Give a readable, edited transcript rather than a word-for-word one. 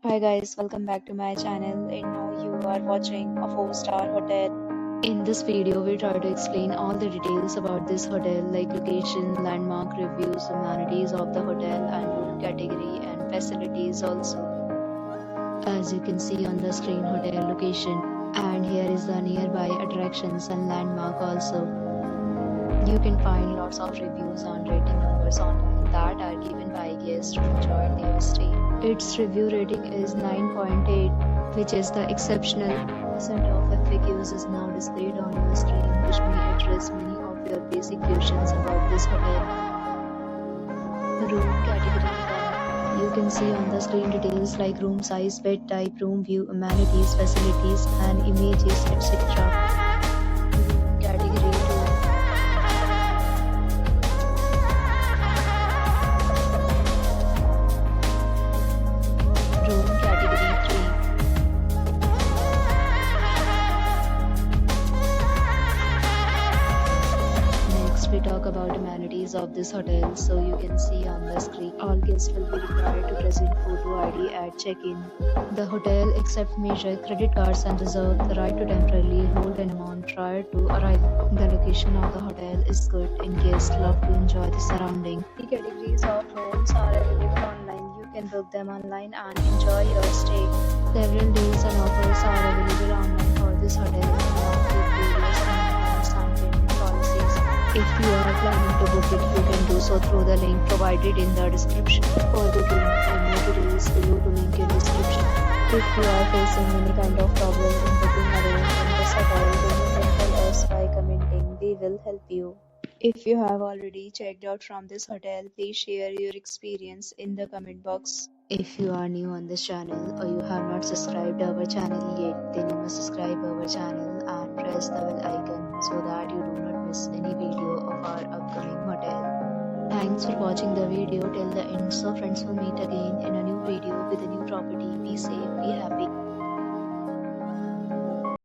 Hi guys, welcome back to my channel and now you are watching a 4-star hotel. In this video, we try to explain all the details about this hotel like location, landmark reviews, amenities of the hotel and room category and facilities also. As you can see on the screen, hotel location, and here is the nearby attractions and landmark also. You can find lots of reviews and rating numbers online that are given by guests who enjoyed their stay. Its review rating is 9.8, which is the exceptional. Percent of FAQs is now displayed on your screen, which may address many of your basic questions about this hotel. Room category 1. You can see on the screen details like room size, bed type, room view, amenities, facilities, and images, etc. Room category 2. Room category 3. Next, we talk about amenities of this hotel. So you can see on the screen, all guests will be required to present photo ID at check-in. The hotel accepts major credit cards and reserves the right to temporarily hold an amount prior to arrival. The location of the hotel is good and guests love to enjoy the surrounding. The categories of rooms are available online. You can book them online and enjoy your stay. Several deals and offers are available online for this hotel along with various amenities and payment policies. If you are planning to book it, you can do so through the link provided in the description. For booking or more details, below the link in description. If you are facing any kind of problem in booking a room in this hotel, then you can tell us by commenting. We will help you. If you have already checked out from this hotel, please share your experience in the comment box. If you are new on this channel or you have not subscribed our channel yet, then you must subscribe our channel and press the bell icon so that you do not miss any video of our upcoming hotel. Thanks for watching the video till the end. So friends, will meet again in a new video with a new property. Be safe, be happy.